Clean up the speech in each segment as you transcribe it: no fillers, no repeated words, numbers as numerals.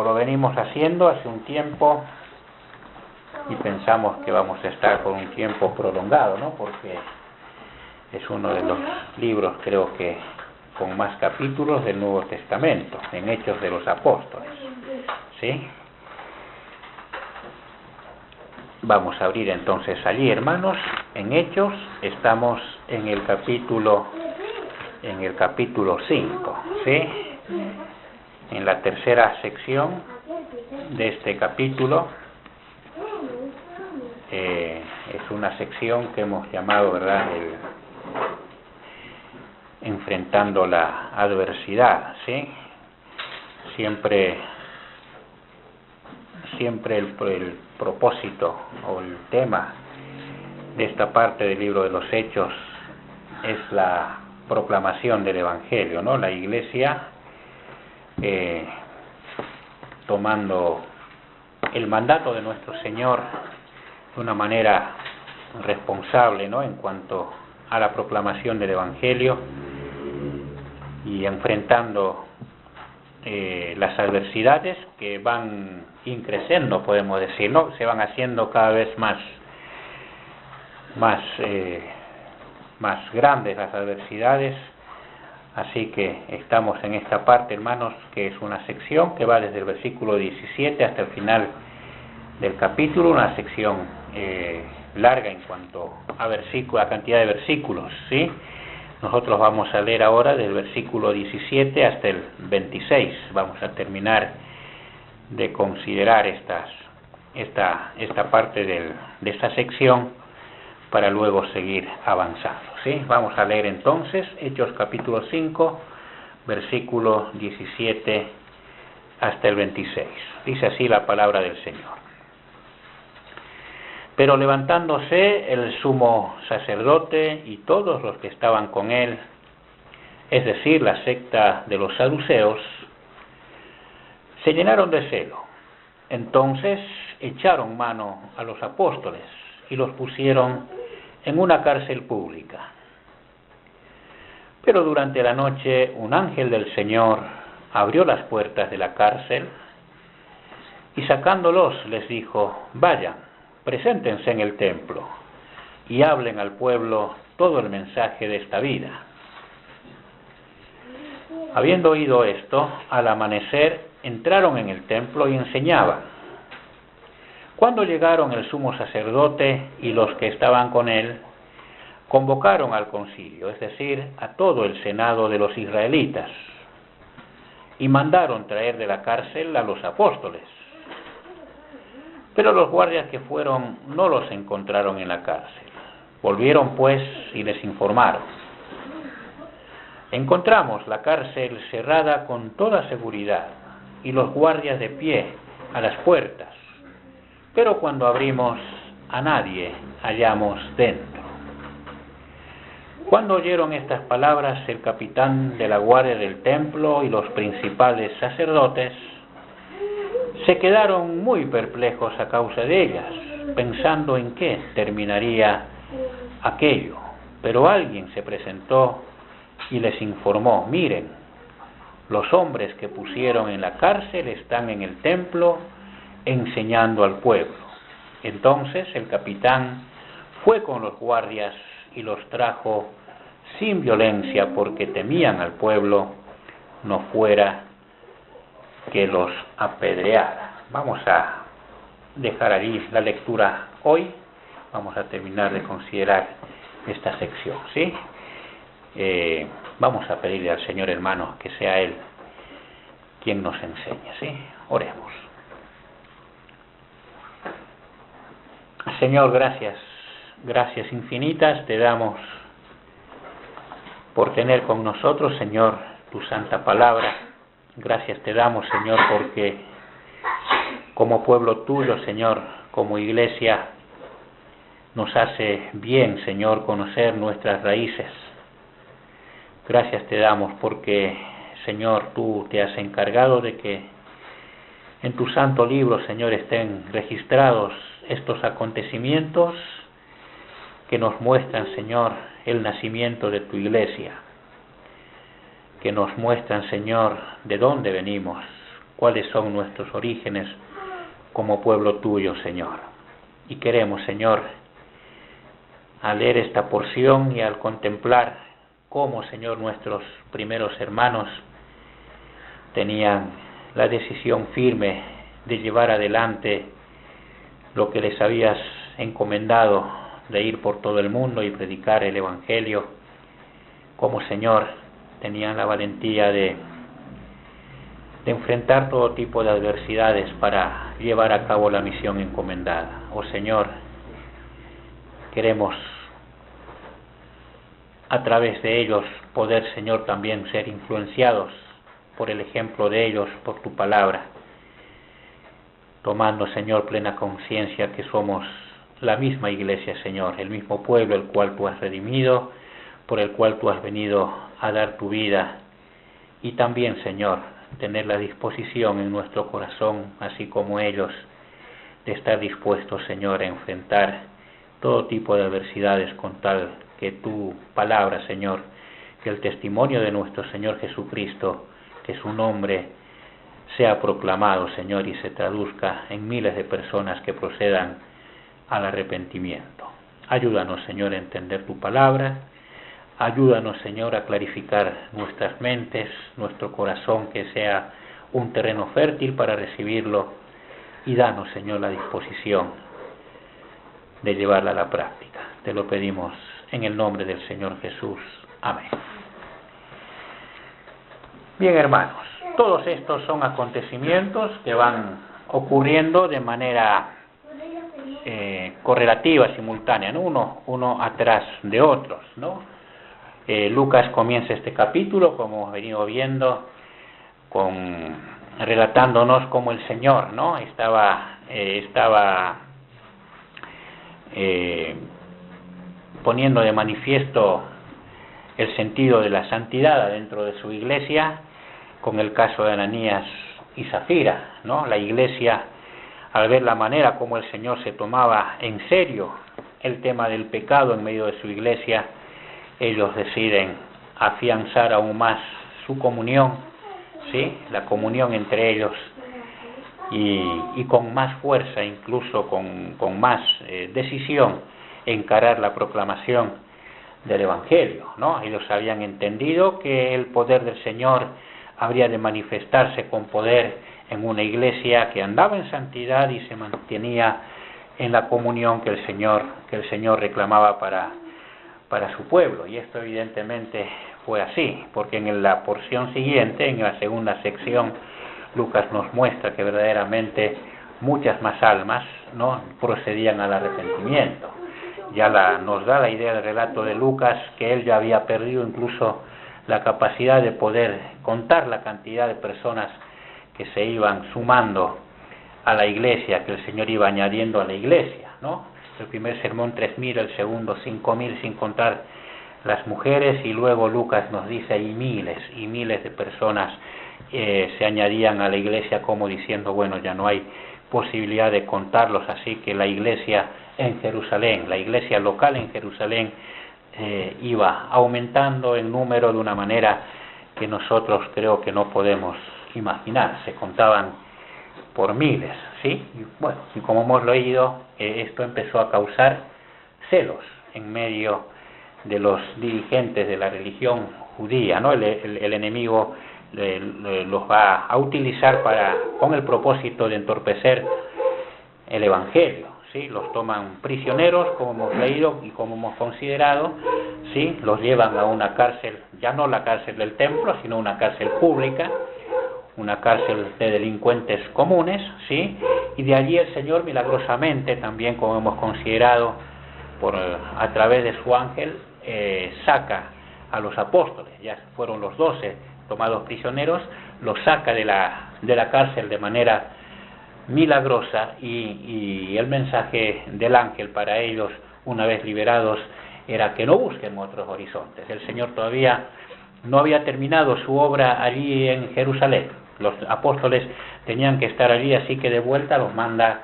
como lo venimos haciendo hace un tiempo, y pensamos que vamos a estar por un tiempo prolongado, ¿no? Porque es uno de los libros, creo que con más capítulos del Nuevo Testamento, en Hechos de los Apóstoles, ¿sí? Vamos a abrir entonces allí, hermanos, en Hechos. Estamos en el capítulo 5, ¿sí? En la tercera sección de este capítulo. Es una sección que hemos llamado, ¿verdad?, enfrentando la adversidad, ¿sí? Siempre el propósito o el tema de esta parte del libro de los Hechos es la proclamación del Evangelio, ¿no? La Iglesia tomando el mandato de nuestro Señor de una manera responsable, ¿no?, en cuanto a la proclamación del Evangelio, y enfrentando las adversidades que van increciendo, podemos decir, ¿no? Se van haciendo cada vez más grandes las adversidades. Así que estamos en esta parte, hermanos, que es una sección que va desde el versículo 17 hasta el final del capítulo, una sección larga en cuanto a cantidad de versículos, ¿sí? Nosotros vamos a leer ahora del versículo 17 hasta el 26. Vamos a terminar de considerar esta parte de esta sección para luego seguir avanzando, ¿sí? Vamos a leer entonces Hechos capítulo 5, versículo 17 hasta el 26. Dice así la palabra del Señor. Pero levantándose el sumo sacerdote y todos los que estaban con él, es decir, la secta de los saduceos, se llenaron de celo. Entonces echaron mano a los apóstoles y los pusieron en una cárcel pública. Pero durante la noche un ángel del Señor abrió las puertas de la cárcel y sacándolos les dijo: vayan, preséntense en el templo y hablen al pueblo todo el mensaje de esta vida. Habiendo oído esto, al amanecer entraron en el templo y enseñaban. Cuando llegaron el sumo sacerdote y los que estaban con él, convocaron al concilio, es decir, a todo el senado de los israelitas, y mandaron traer de la cárcel a los apóstoles. Pero los guardias que fueron no los encontraron en la cárcel. Volvieron pues y les informaron: encontramos la cárcel cerrada con toda seguridad y los guardias de pie a las puertas, pero cuando abrimos a nadie hallamos dentro. Cuando oyeron estas palabras, el capitán de la guardia del templo y los principales sacerdotes se quedaron muy perplejos a causa de ellas, pensando en qué terminaría aquello. Pero alguien se presentó y les informó: miren, los hombres que pusieron en la cárcel están en el templo enseñando al pueblo. Entonces el capitán fue con los guardias y los trajo sin violencia, porque temían al pueblo no fuera que los apedreara. Vamos a dejar allí la lectura hoy. Vamos a terminar de considerar esta sección, ¿sí? Vamos a pedirle al Señor, hermanos, que sea Él quien nos enseñe, ¿sí? Oremos. Señor, gracias infinitas te damos por tener con nosotros, Señor, tu santa palabra. Gracias te damos, Señor, porque como pueblo tuyo, Señor, como iglesia, nos hace bien, Señor, conocer nuestras raíces. Gracias te damos porque, Señor, tú te has encargado de que en tu santo libro, Señor, estén registrados estos acontecimientos que nos muestran, Señor, el nacimiento de tu iglesia, que nos muestran, Señor, de dónde venimos, cuáles son nuestros orígenes como pueblo tuyo, Señor. Y queremos, Señor, al leer esta porción y al contemplar cómo, Señor, nuestros primeros hermanos tenían la decisión firme de llevar adelante lo que les habías encomendado, de ir por todo el mundo y predicar el Evangelio, como, Señor, tenían la valentía de enfrentar todo tipo de adversidades para llevar a cabo la misión encomendada. Oh Señor, queremos a través de ellos poder, Señor, también ser influenciados por el ejemplo de ellos, por tu palabra, tomando, Señor, plena conciencia que somos la misma iglesia, Señor, el mismo pueblo el cual tú has redimido, por el cual tú has venido a dar tu vida, y también, Señor, tener la disposición en nuestro corazón, así como ellos, de estar dispuestos, Señor, a enfrentar todo tipo de adversidades con tal que tu palabra, Señor, que el testimonio de nuestro Señor Jesucristo, que su nombre sea proclamado, Señor, y se traduzca en miles de personas que procedan al arrepentimiento. Ayúdanos, Señor, a entender tu palabra. Ayúdanos, Señor, a clarificar nuestras mentes, nuestro corazón, que sea un terreno fértil para recibirlo, y danos, Señor, la disposición de llevarla a la práctica. Te lo pedimos en el nombre del Señor Jesús. Amén. Bien, hermanos, todos estos son acontecimientos que van ocurriendo de manera correlativa, simultánea, ¿no? uno atrás de otros, ¿no? Lucas comienza este capítulo, como hemos venido viendo, relatándonos cómo el Señor, ¿no? estaba poniendo de manifiesto el sentido de la santidad dentro de su iglesia, con el caso de Ananías y Zafira, ¿no? La iglesia, al ver la manera como el Señor se tomaba en serio el tema del pecado en medio de su iglesia, ellos deciden afianzar aún más su comunión, ¿sí? La comunión entre ellos, y con más fuerza, incluso con más decisión, encarar la proclamación del Evangelio, ¿no? Ellos habían entendido que el poder del Señor habría de manifestarse con poder en una iglesia que andaba en santidad y se mantenía en la comunión que el Señor reclamaba para su pueblo. Y esto evidentemente fue así, porque en la porción siguiente, en la segunda sección, Lucas nos muestra que verdaderamente muchas más almas, ¿no?, procedían al arrepentimiento. Nos da la idea del relato de Lucas que él ya había perdido incluso la capacidad de poder contar la cantidad de personas que se iban sumando a la iglesia, que el Señor iba añadiendo a la iglesia, ¿no? El primer sermón 3.000, el segundo 5.000, sin contar las mujeres, y luego Lucas nos dice y miles de personas se añadían a la iglesia, como diciendo, bueno, ya no hay posibilidad de contarlos, así que la iglesia en Jerusalén, la iglesia local en Jerusalén, iba aumentando en número de una manera que nosotros creo que no podemos imaginar. Se contaban por miles, ¿sí? Y como hemos leído, esto empezó a causar celos en medio de los dirigentes de la religión judía, ¿no? El enemigo los va a utilizar con el propósito de entorpecer el Evangelio, ¿sí? Los toman prisioneros, como hemos leído y como hemos considerado, ¿sí? Los llevan a una cárcel, ya no la cárcel del templo, sino una cárcel pública, una cárcel de delincuentes comunes, ¿sí? Y de allí el Señor milagrosamente, también como hemos considerado, a través de su ángel, saca a los apóstoles. Ya fueron los 12 tomados prisioneros, los saca de la cárcel de manera milagrosa, y el mensaje del ángel para ellos, una vez liberados, era que no busquen otros horizontes. El Señor todavía no había terminado su obra allí en Jerusalén. Los apóstoles tenían que estar allí, así que de vuelta los manda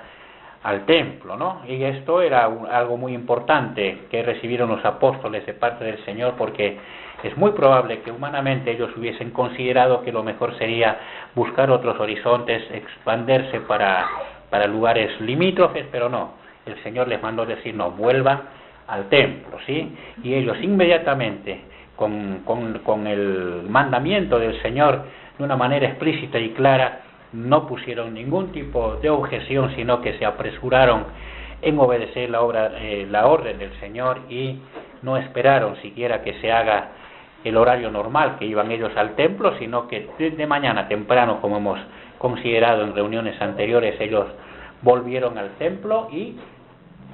al templo, ¿no? Y esto era algo muy importante que recibieron los apóstoles de parte del Señor, porque es muy probable que humanamente ellos hubiesen considerado que lo mejor sería buscar otros horizontes, expandirse para lugares limítrofes, pero no. El Señor les mandó decir, no, vuelvan al templo, ¿sí? Y ellos inmediatamente, con el mandamiento del Señor, de una manera explícita y clara, no pusieron ningún tipo de objeción, sino que se apresuraron en obedecer la orden del Señor, y no esperaron siquiera que se haga el horario normal que iban ellos al templo, sino que desde mañana temprano, como hemos considerado en reuniones anteriores, ellos volvieron al templo y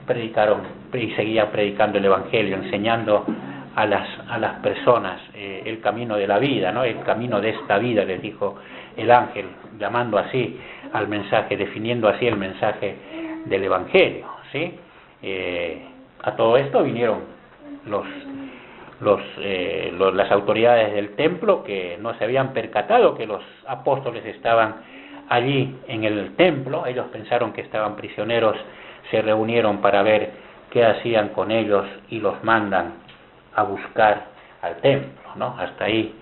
predicaron y seguían predicando el Evangelio, enseñando a las personas el camino de la vida, ¿no? El camino de esta vida, les dijo el ángel, llamando así al mensaje, definiendo así el mensaje del Evangelio, ¿sí? A todo esto vinieron las autoridades del templo, que no se habían percatado que los apóstoles estaban allí en el templo. Ellos pensaron que estaban prisioneros, se reunieron para ver qué hacían con ellos y los mandan a buscar al templo, ¿no? Hasta ahí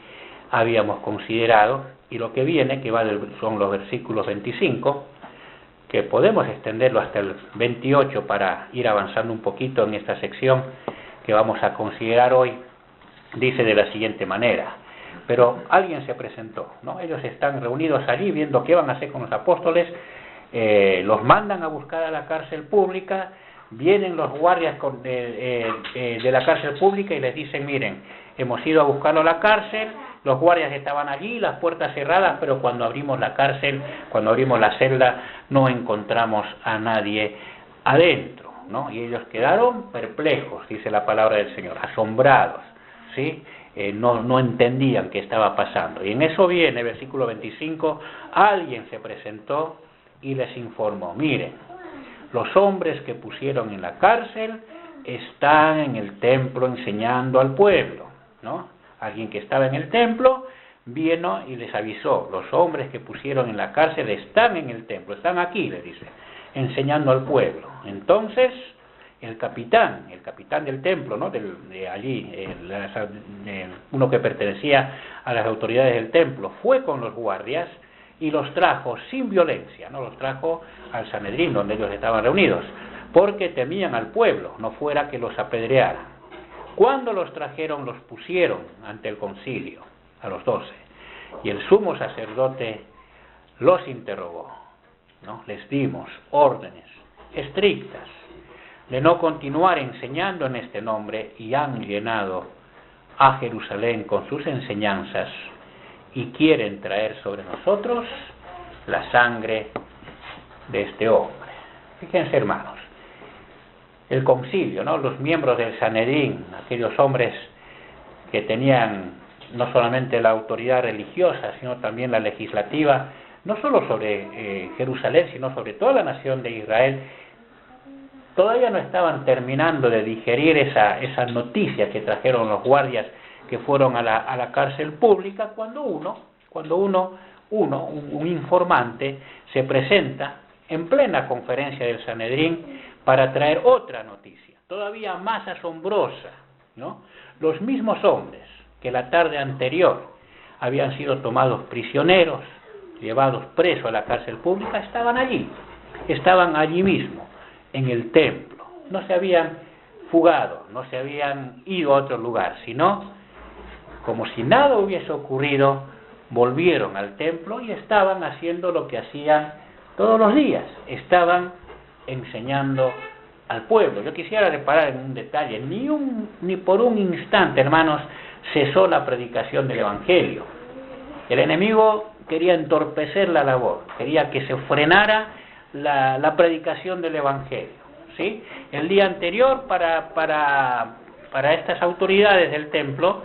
habíamos considerado, y lo que viene, que son los versículos 25, que podemos extenderlo hasta el 28 para ir avanzando un poquito en esta sección que vamos a considerar hoy. Dice de la siguiente manera: pero alguien se presentó, ¿no? Ellos están reunidos allí viendo qué van a hacer con los apóstoles, los mandan a buscar a la cárcel pública, vienen los guardias de la cárcel pública y les dicen, miren, hemos ido a buscarlo a la cárcel, los guardias estaban allí, las puertas cerradas, pero cuando abrimos la cárcel, cuando abrimos la celda, no encontramos a nadie adentro, ¿no? Y ellos quedaron perplejos, dice la palabra del Señor, asombrados, ¿sí? No entendían qué estaba pasando. Y en eso viene, versículo 25, alguien se presentó y les informó, miren, los hombres que pusieron en la cárcel están en el templo enseñando al pueblo, ¿no? Alguien que estaba en el templo vino y les avisó, los hombres que pusieron en la cárcel están en el templo, están aquí, les dice, enseñando al pueblo. Entonces el capitán del templo, ¿no? De allí, uno que pertenecía a las autoridades del templo, fue con los guardias y los trajo sin violencia, ¿no? Los trajo al Sanedrín, donde ellos estaban reunidos, porque temían al pueblo, no fuera que los apedrearan. Cuando los trajeron, los pusieron ante el concilio, a los 12, y el sumo sacerdote los interrogó, ¿no? Les dimos órdenes estrictas de no continuar enseñando en este nombre, y han llenado a Jerusalén con sus enseñanzas y quieren traer sobre nosotros la sangre de este hombre. Fíjense, hermanos, el concilio, ¿no? Los miembros del Sanedrín, aquellos hombres que tenían no solamente la autoridad religiosa, sino también la legislativa, no solo sobre Jerusalén, sino sobre toda la nación de Israel, todavía no estaban terminando de digerir esa noticia que trajeron los guardias que fueron a la cárcel pública, cuando un informante se presenta en plena conferencia del Sanedrín para traer otra noticia, todavía más asombrosa, ¿no? Los mismos hombres que la tarde anterior habían sido tomados prisioneros, llevados presos a la cárcel pública, estaban allí mismo, en el templo. No se habían fugado, no se habían ido a otro lugar, sino, como si nada hubiese ocurrido, volvieron al templo y estaban haciendo lo que hacían todos los días, estaban enseñando al pueblo. Yo quisiera reparar en un detalle, ni por un instante, hermanos, cesó la predicación del Evangelio. El enemigo quería entorpecer la labor, quería que se frenara la predicación del Evangelio, ¿sí? El día anterior, para estas autoridades del templo,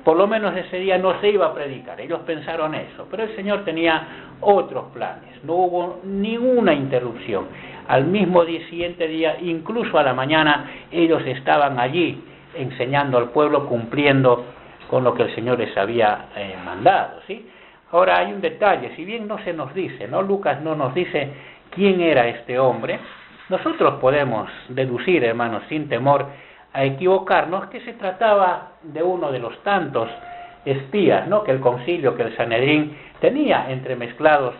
por lo menos ese día no se iba a predicar, ellos pensaron eso, pero el Señor tenía otros planes, no hubo ninguna interrupción. Al mismo siguiente día, incluso a la mañana, ellos estaban allí enseñando al pueblo, cumpliendo con lo que el Señor les había mandado, ¿sí? Ahora hay un detalle, si bien no se nos dice, ¿no? Lucas no nos dice quién era este hombre, nosotros podemos deducir, hermanos, sin temor a equivocarnos, que se trataba de uno de los tantos espías, ¿no?, que el concilio, que el Sanedrín tenía entremezclados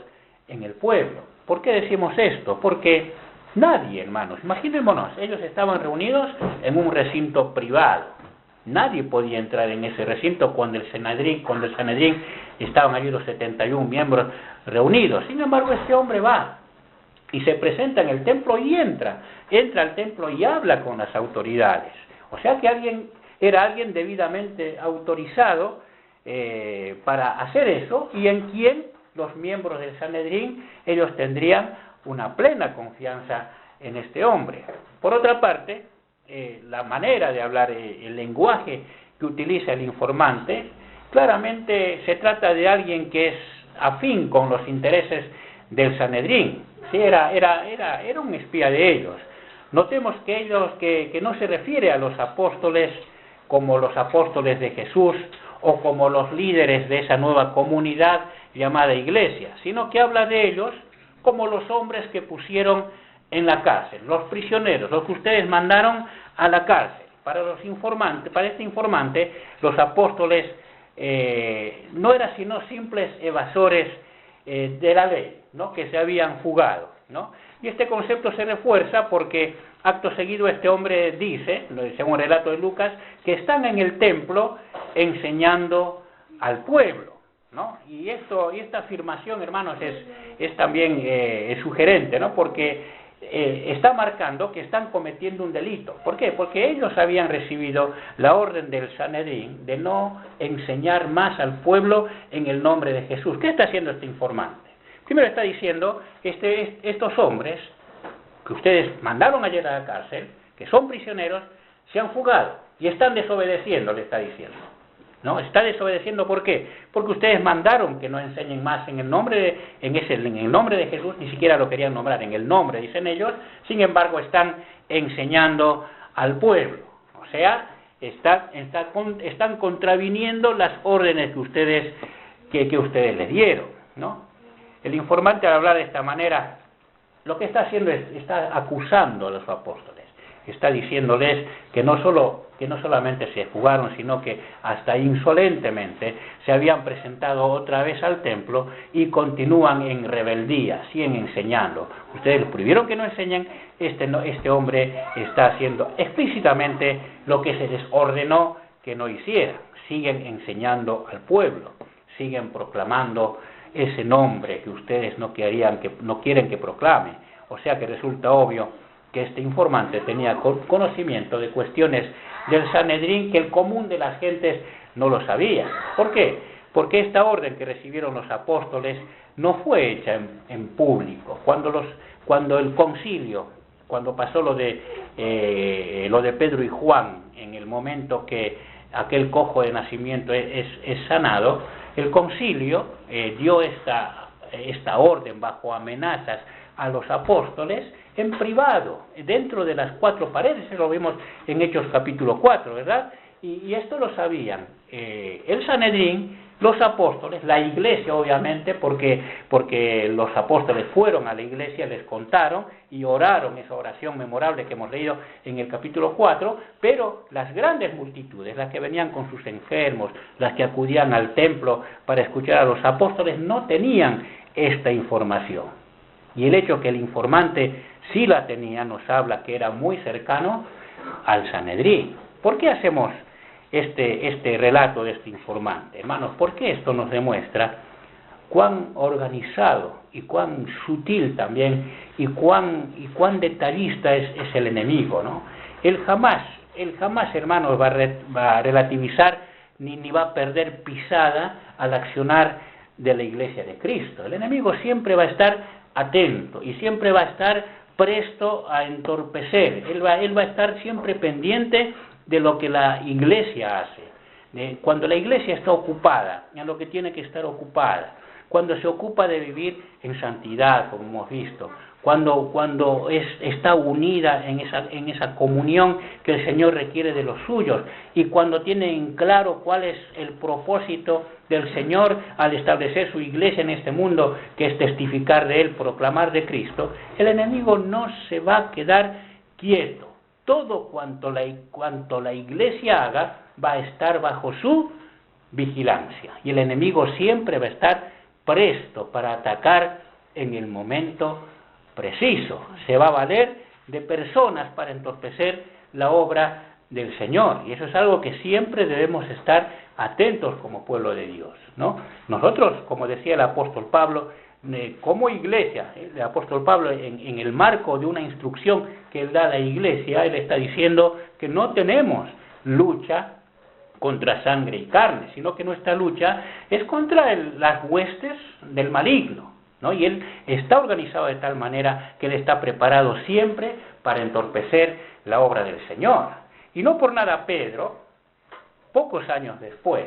en el pueblo. ¿Por qué decimos esto? Porque nadie, hermanos, imaginémonos, ellos estaban reunidos en un recinto privado. Nadie podía entrar en ese recinto cuando el Sanedrín estaban allí los 71 miembros reunidos. Sin embargo, este hombre va y se presenta en el templo y entra al templo y habla con las autoridades. O sea que era alguien debidamente autorizado para hacer eso, y en quien los miembros del Sanedrín, ellos tendrían una plena confianza en este hombre. Por otra parte, la manera de hablar, el lenguaje que utiliza el informante, claramente se trata de alguien que es afín con los intereses del Sanedrín. Sí, era un espía de ellos. Notemos que no se refiere a los apóstoles como los apóstoles de Jesús o como los líderes de esa nueva comunidad llamada iglesia, sino que habla de ellos como los hombres que pusieron en la cárcel, los prisioneros, los que ustedes mandaron a la cárcel. Para este informante, los apóstoles no eran sino simples evasores de la ley, ¿no?, que se habían fugado, ¿no? Y este concepto se refuerza porque acto seguido este hombre dice, según el relato de Lucas, que están en el templo enseñando al pueblo, ¿no? Y esta afirmación, hermanos, es también sugerente, ¿no?, porque está marcando que están cometiendo un delito. ¿Por qué? Porque ellos habían recibido la orden del Sanedrín de no enseñar más al pueblo en el nombre de Jesús. ¿Qué está haciendo este informante? Primero está diciendo, estos hombres que ustedes mandaron ayer a la cárcel, que son prisioneros, se han fugado y están desobedeciendo, le está diciendo. ¿No? Está desobedeciendo, ¿por qué? Porque ustedes mandaron que no enseñen más en el nombre de Jesús, ni siquiera lo querían nombrar en el nombre, dicen ellos. Sin embargo, están enseñando al pueblo. O sea, están contraviniendo las órdenes que ustedes les dieron, ¿no? El informante, al hablar de esta manera, lo que está haciendo está acusando a los apóstoles. Está diciéndoles que no solamente se fugaron, sino que hasta insolentemente se habían presentado otra vez al templo y continúan en rebeldía, siguen enseñando. Ustedes prohibieron que no enseñen, este hombre está haciendo explícitamente lo que se les ordenó que no hiciera. Siguen enseñando al pueblo, siguen proclamando ese nombre que ustedes no quieren que proclame. O sea que resulta obvio que este informante tenía conocimiento de cuestiones del Sanedrín que el común de las gentes no lo sabía. ¿Por qué? Porque esta orden que recibieron los apóstoles no fue hecha en público. Cuando el concilio, cuando pasó lo de Pedro y Juan, en el momento que aquel cojo de nacimiento es sanado, el concilio dio esta orden bajo amenazas a los apóstoles en privado, dentro de las cuatro paredes. Eso lo vimos en Hechos capítulo 4, ¿verdad? Y esto lo sabían el Sanedrín, los apóstoles, la iglesia obviamente, porque los apóstoles fueron a la iglesia, les contaron y oraron esa oración memorable que hemos leído en el capítulo 4, pero las grandes multitudes, las que venían con sus enfermos, las que acudían al templo para escuchar a los apóstoles, no tenían esta información. Y el hecho que el informante sí la tenía nos habla que era muy cercano al Sanedrín. ¿Por qué hacemos este relato de este informante, hermanos? Porque esto nos demuestra cuán organizado y cuán sutil también y cuán detallista es el enemigo, ¿no? Él jamás, hermanos, va a relativizar ni va a perder pisada al accionar de la iglesia de Cristo. El enemigo siempre va a estar atento y siempre va a estar presto a entorpecer. Él va a estar siempre pendiente de lo que la iglesia hace. Cuando la iglesia está ocupada en lo que tiene que estar ocupada, cuando se ocupa de vivir en santidad, como hemos visto, cuando está unida en esa comunión que el Señor requiere de los suyos, y cuando tiene en claro cuál es el propósito del Señor al establecer su iglesia en este mundo, que es testificar de Él, proclamar de Cristo, el enemigo no se va a quedar quieto. Todo cuanto la iglesia haga va a estar bajo su vigilancia, y el enemigo siempre va a estar presto para atacar en el momento preciso. Se va a valer de personas para entorpecer la obra del Señor, y eso es algo que siempre debemos estar atentos como pueblo de Dios, ¿no? Nosotros, como decía el apóstol Pablo, como iglesia, el apóstol Pablo, en el marco de una instrucción que él da a la iglesia, él está diciendo que no tenemos lucha contra sangre y carne, sino que nuestra lucha es contra las huestes del maligno, ¿no? Y él está organizado de tal manera que él está preparado siempre para entorpecer la obra del Señor. Y no por nada Pedro, pocos años después,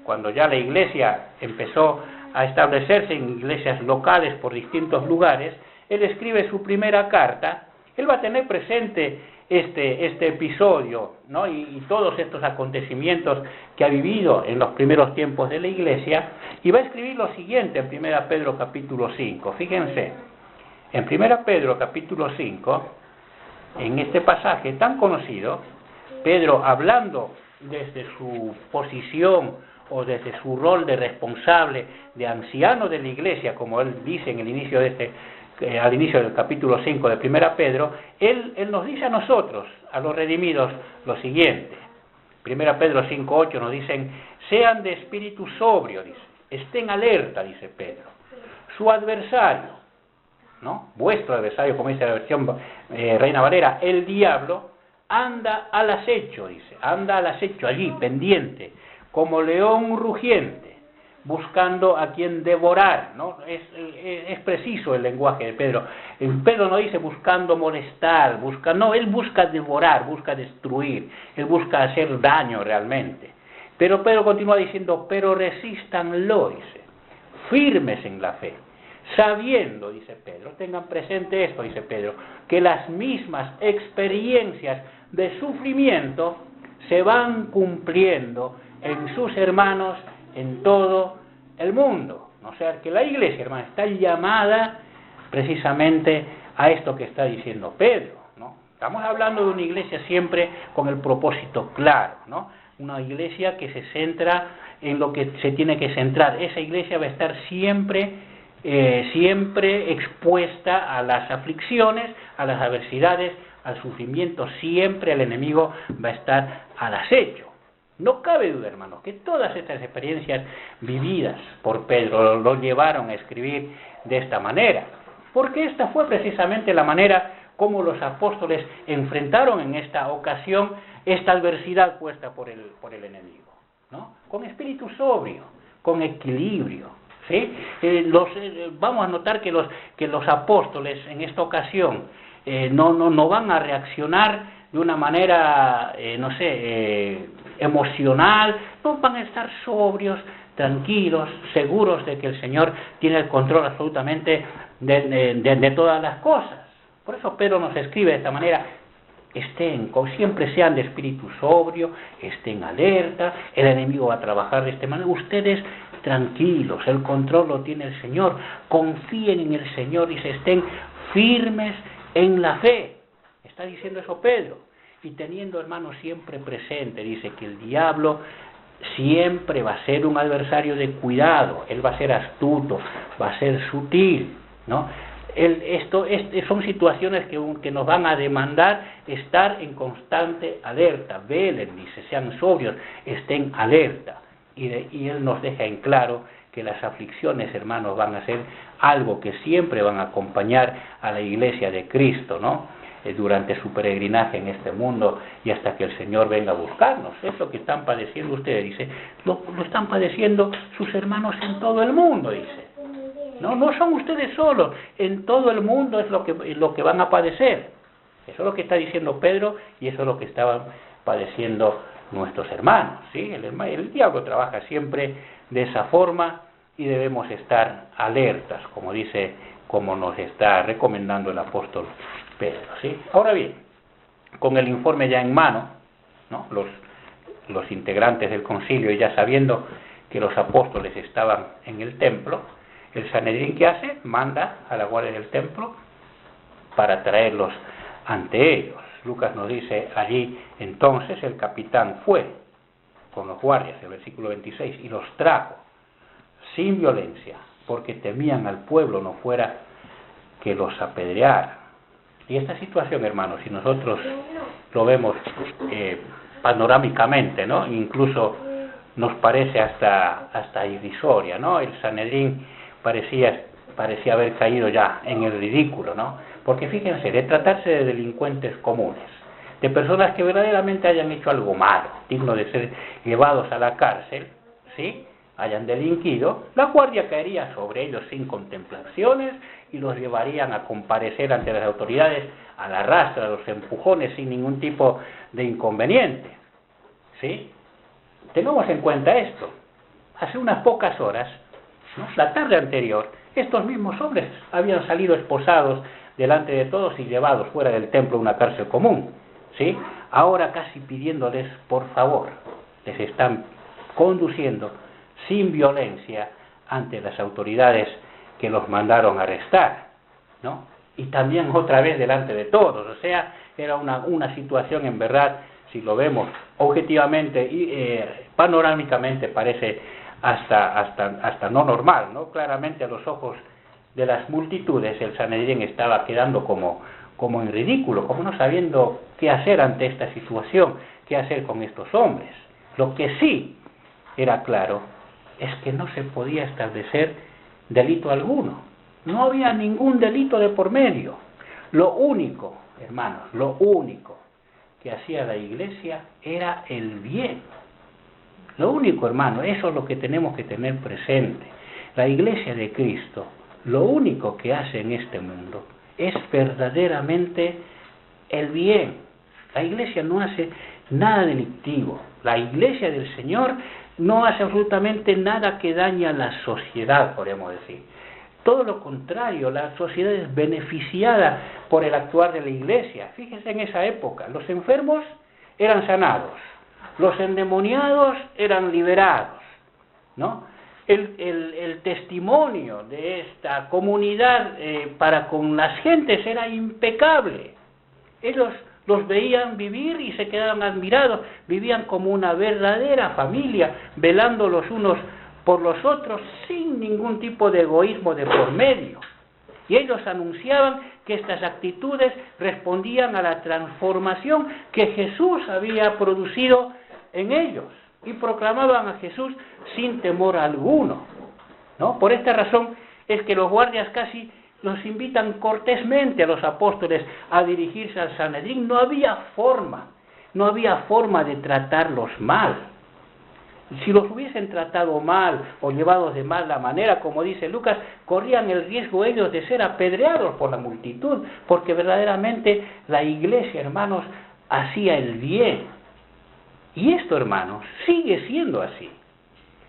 cuando ya la iglesia empezó a establecerse en iglesias locales por distintos lugares, él escribe su primera carta. Él va a tener presente este episodio, ¿no? y todos estos acontecimientos que ha vivido en los primeros tiempos de la iglesia, y va a escribir lo siguiente en 1 Pedro capítulo 5. Fíjense, en 1 Pedro capítulo 5, en este pasaje tan conocido, Pedro, hablando desde su posición o desde su rol de responsable, de anciano de la iglesia, como él dice en el inicio de al inicio del capítulo 5 de 1 Pedro, él nos dice a nosotros, a los redimidos, lo siguiente. 1 Pedro 5:8 nos dicen: sean de espíritu sobrio, dice, estén alerta, dice Pedro. Su adversario, ¿no? Vuestro adversario, como dice la versión Reina Valera, el diablo, anda al acecho, dice, anda al acecho allí, pendiente, como león rugiente, buscando a quien devorar, ¿no? Es preciso el lenguaje de Pedro. Pedro no dice buscando molestar, no, él busca devorar, busca destruir, él busca hacer daño realmente. Pero Pedro continúa diciendo: pero resístanlo, dice, firmes en la fe, sabiendo, dice Pedro, tengan presente esto, dice Pedro, que las mismas experiencias de sufrimiento se van cumpliendo en sus hermanos en todo el mundo. O sea, que la iglesia, hermano, está llamada precisamente a esto que está diciendo Pedro, ¿no? Estamos hablando de una iglesia siempre con el propósito claro, ¿no? Una iglesia que se centra en lo que se tiene que centrar. Esa iglesia va a estar siempre expuesta a las aflicciones, a las adversidades, al sufrimiento. Siempre el enemigo va a estar al acecho. No cabe duda, hermanos, que todas estas experiencias vividas por Pedro lo llevaron a escribir de esta manera, porque esta fue precisamente la manera como los apóstoles enfrentaron en esta ocasión esta adversidad puesta por el enemigo, ¿no? Con espíritu sobrio, con equilibrio, ¿sí? Vamos a notar que los apóstoles en esta ocasión no van a reaccionar de una manera, emocional, no, van a estar sobrios, tranquilos, seguros de que el Señor tiene el control absolutamente de todas las cosas. Por eso Pedro nos escribe de esta manera: siempre sean de espíritu sobrio, estén alerta, el enemigo va a trabajar de esta manera, ustedes tranquilos, el control lo tiene el Señor, confíen en el Señor y se estén firmes en la fe. Está diciendo eso Pedro. Y teniendo, hermanos, siempre presente, dice que el diablo siempre va a ser un adversario de cuidado, él va a ser astuto, va a ser sutil, ¿no? Son situaciones que nos van a demandar estar en constante alerta. Velen, dice, sean sobrios, estén alerta. Y él nos deja en claro que las aflicciones, hermanos, van a ser algo que siempre van a acompañar a la iglesia de Cristo, ¿no? Durante su peregrinaje en este mundo y hasta que el Señor venga a buscarnos. Es lo que están padeciendo ustedes, dice. Lo están padeciendo sus hermanos en todo el mundo, dice. No son ustedes solos, en todo el mundo es lo que van a padecer. Eso es lo que está diciendo Pedro y eso es lo que estaban padeciendo nuestros hermanos, ¿sí? El diablo trabaja siempre de esa forma y debemos estar alertas, como nos está recomendando el apóstol Pedro, ¿sí? Ahora bien, con el informe ya en mano, ¿no? Los integrantes del concilio, y ya sabiendo que los apóstoles estaban en el templo, el Sanedrín, ¿qué hace? Manda a la guardia del templo para traerlos ante ellos. Lucas nos dice allí: entonces el capitán fue con los guardias, el versículo 26, y los trajo sin violencia, porque temían al pueblo no fuera que los apedreara. Y esta situación, hermanos, si nosotros lo vemos panorámicamente, ¿no? Incluso nos parece hasta irrisoria, ¿no? El Sanedrín parecía haber caído ya en el ridículo, ¿no? Porque fíjense, de tratarse de delincuentes comunes, de personas que verdaderamente hayan hecho algo malo, digno de ser llevados a la cárcel, ¿sí?, hayan delinquido, la guardia caería sobre ellos sin contemplaciones y los llevarían a comparecer ante las autoridades a la rastra, a los empujones, sin ningún tipo de inconveniente, ¿sí? Tengamos en cuenta esto. Hace unas pocas horas, ¿no?, la tarde anterior, estos mismos hombres habían salido esposados delante de todos y llevados fuera del templo a una cárcel común, ¿sí? Ahora, casi pidiéndoles por favor, les están conduciendo sin violencia ante las autoridades que los mandaron a arrestar, ¿no? Y también otra vez delante de todos. O sea, era una situación, en verdad, si lo vemos objetivamente y panorámicamente, parece hasta no normal, ¿no? Claramente, a los ojos de las multitudes, el Sanedrín estaba quedando como en ridículo, como no sabiendo qué hacer ante esta situación, qué hacer con estos hombres. Lo que sí era claro es que no se podía establecer delito alguno. No había ningún delito de por medio. Lo único, hermanos, lo único que hacía la iglesia era el bien. Lo único, hermano, eso es lo que tenemos que tener presente. La iglesia de Cristo, lo único que hace en este mundo es verdaderamente el bien. La iglesia no hace nada delictivo. La iglesia del Señor no hace absolutamente nada que dañe a la sociedad, podemos decir. Todo lo contrario, la sociedad es beneficiada por el actuar de la iglesia. Fíjense en esa época, los enfermos eran sanados, los endemoniados eran liberados, ¿no? El testimonio de esta comunidad para con las gentes era impecable. Ellos los veían vivir y se quedaban admirados, vivían como una verdadera familia, velando los unos por los otros sin ningún tipo de egoísmo de por medio. Y ellos anunciaban que estas actitudes respondían a la transformación que Jesús había producido en ellos, y proclamaban a Jesús sin temor alguno, ¿no? Por esta razón es que los guardias casi los invitan cortésmente a los apóstoles a dirigirse al Sanedrín. No había forma de tratarlos mal. Si los hubiesen tratado mal o llevados de mala manera, como dice Lucas, corrían el riesgo ellos de ser apedreados por la multitud, porque verdaderamente la iglesia, hermanos, hacía el bien. Y esto, hermanos, sigue siendo así.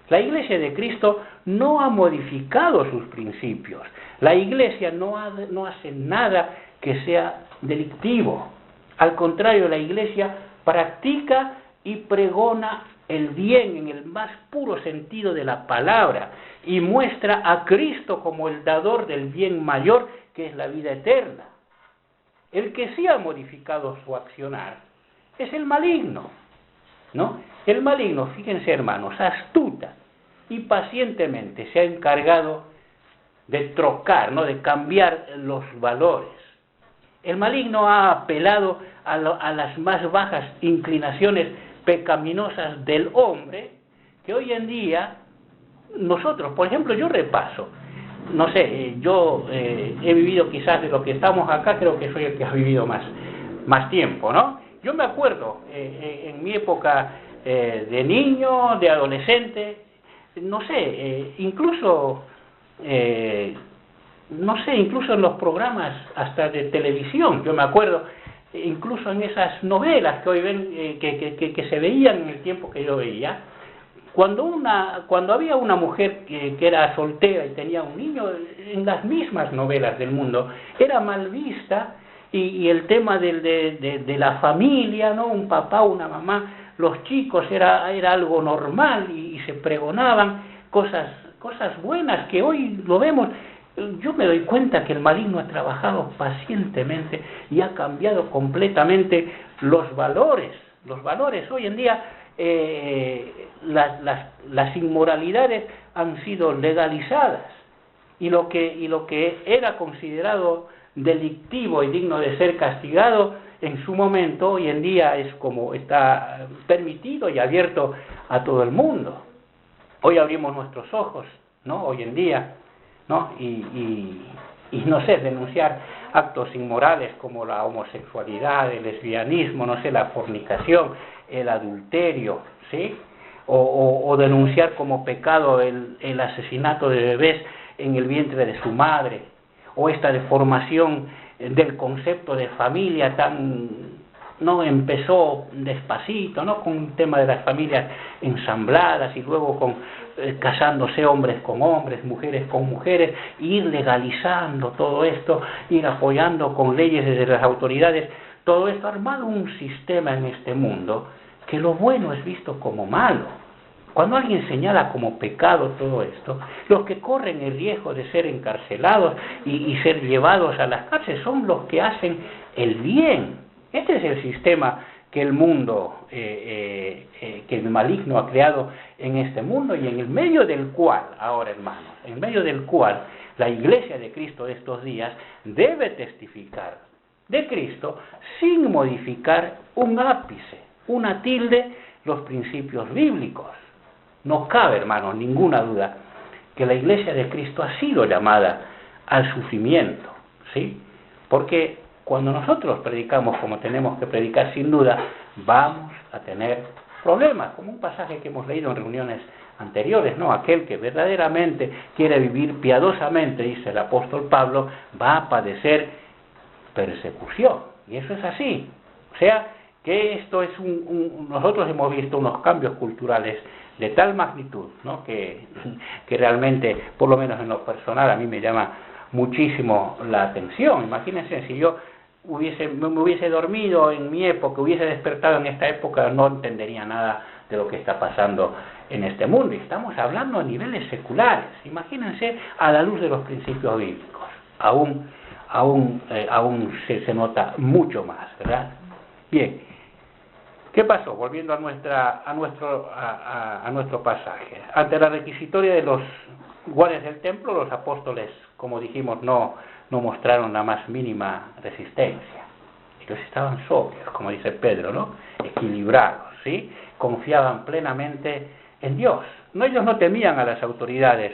La iglesia de Cristo no ha modificado sus principios. La iglesia no hace nada que sea delictivo. Al contrario, la iglesia practica y pregona el bien en el más puro sentido de la palabra y muestra a Cristo como el dador del bien mayor, que es la vida eterna. El que sí ha modificado su accionar es el maligno, ¿no? El maligno, fíjense, hermanos, astuta y pacientemente se ha encargado de trocar, ¿no?, de cambiar los valores. El maligno ha apelado a las más bajas inclinaciones pecaminosas del hombre, que hoy en día nosotros, por ejemplo, yo repaso, no sé, yo he vivido quizás de lo que estamos acá, creo que soy el que ha vivido más tiempo, ¿no? Yo me acuerdo en mi época de niño, de adolescente, no sé, incluso en los programas hasta de televisión, yo me acuerdo, incluso en esas novelas que hoy ven, que se veían en el tiempo que yo veía, Cuando había una mujer que era soltera y tenía un niño, en las mismas novelas del mundo, era mal vista, y el tema de la familia, ¿no? Un papá, una mamá, los chicos, era algo normal, y se pregonaban cosas buenas que hoy lo vemos. Yo me doy cuenta que el maligno ha trabajado pacientemente y ha cambiado completamente los valores. Los valores hoy en día, las inmoralidades han sido legalizadas, y lo que era considerado delictivo y digno de ser castigado en su momento, hoy en día es como está permitido y abierto a todo el mundo. Hoy abrimos nuestros ojos, ¿no? Hoy en día, ¿no? Y no sé, denunciar actos inmorales como la homosexualidad, el lesbianismo, no sé, la fornicación, el adulterio, ¿sí? O denunciar como pecado el asesinato de bebés en el vientre de su madre, o esta deformación del concepto de familia no empezó despacito, ¿no? Con un tema de las familias ensambladas, y luego con casándose hombres con hombres, mujeres con mujeres, ir legalizando todo esto, ir apoyando con leyes desde las autoridades, todo esto, armado un sistema en este mundo que lo bueno es visto como malo. Cuando alguien señala como pecado todo esto, los que corren el riesgo de ser encarcelados y ser llevados a las cárceles son los que hacen el bien. Este es el sistema que el mundo, que el maligno ha creado en este mundo, y en el medio del cual, ahora hermanos, en medio del cual la Iglesia de Cristo de estos días debe testificar de Cristo sin modificar un ápice, una tilde, los principios bíblicos. No cabe, hermanos, ninguna duda que la Iglesia de Cristo ha sido llamada al sufrimiento, ¿sí? Porque cuando nosotros predicamos como tenemos que predicar, sin duda, vamos a tener problemas, como un pasaje que hemos leído en reuniones anteriores, ¿no? Aquel que verdaderamente quiere vivir piadosamente, dice el apóstol Pablo, va a padecer persecución, y eso es así. O sea, que esto es nosotros hemos visto unos cambios culturales de tal magnitud, ¿no? que realmente, por lo menos en lo personal, a mí me llama muchísimo la atención. Imagínense, si yo me hubiese dormido en mi época, hubiese despertado en esta época, no entendería nada de lo que está pasando en este mundo. Y estamos hablando a niveles seculares. Imagínense a la luz de los principios bíblicos. Aún se nota mucho más, ¿verdad? Bien. ¿Qué pasó? Volviendo a nuestro pasaje. Ante la requisitoria de los guardias del templo, los apóstoles, como dijimos, no mostraron la más mínima resistencia. Ellos estaban sobrios, como dice Pedro, ¿no? Equilibrados, ¿sí? Confiaban plenamente en Dios. Ellos no temían a las autoridades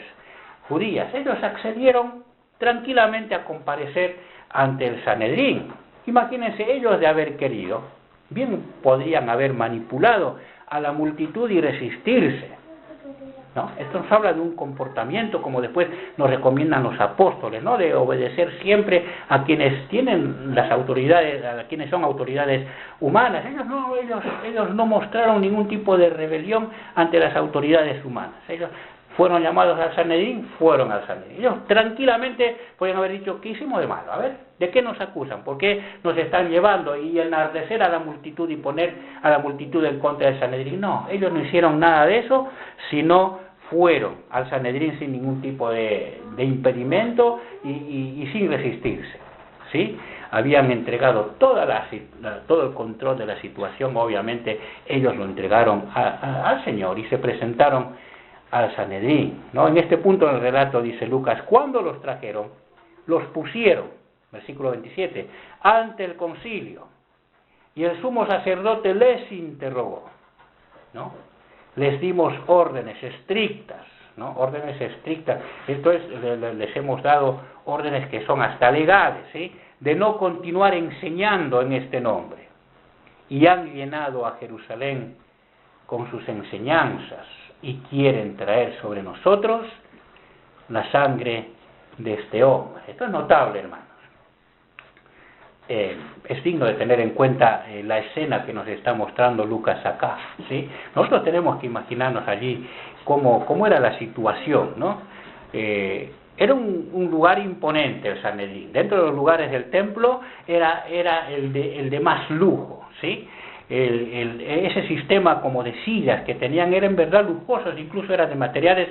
judías. Ellos accedieron tranquilamente a comparecer ante el Sanedrín. Imagínense, ellos de haber querido, bien podrían haber manipulado a la multitud y resistirse, ¿no? Esto nos habla de un comportamiento, como después nos recomiendan los apóstoles, ¿no? De obedecer siempre a quienes tienen las autoridades, a quienes son autoridades humanas. Ellos no mostraron ningún tipo de rebelión ante las autoridades humanas. Ellos fueron llamados al Sanedrín, fueron al Sanedrín. Ellos tranquilamente podían haber dicho, ¿qué hicimos de malo? A ver, ¿de qué nos acusan? ¿Por qué nos están llevando? Y enardecer a la multitud y poner a la multitud en contra del Sanedrín. No, ellos no hicieron nada de eso, sino fueron al Sanedrín sin ningún tipo de impedimento y sin resistirse, ¿sí? Habían entregado todo el control de la situación. Obviamente ellos lo entregaron al Señor y se presentaron al Sanedrín, ¿no? En este punto del relato dice Lucas, cuando los trajeron, los pusieron, versículo 27, ante el concilio, y el sumo sacerdote les interrogó, ¿no? Les dimos órdenes estrictas, ¿no? Órdenes estrictas. Entonces les hemos dado órdenes que son hasta legales, ¿sí? De no continuar enseñando en este nombre. Y han llenado a Jerusalén con sus enseñanzas y quieren traer sobre nosotros la sangre de este hombre. Esto es notable, hermanos. es digno de tener en cuenta la escena que nos está mostrando Lucas acá, ¿sí? Nosotros tenemos que imaginarnos allí cómo era la situación, ¿no? Era un lugar imponente el Sanedrín. Dentro de los lugares del templo era el de más lujo, ¿sí? Ese sistema como de sillas que tenían eran en verdad lujosos, incluso eran de materiales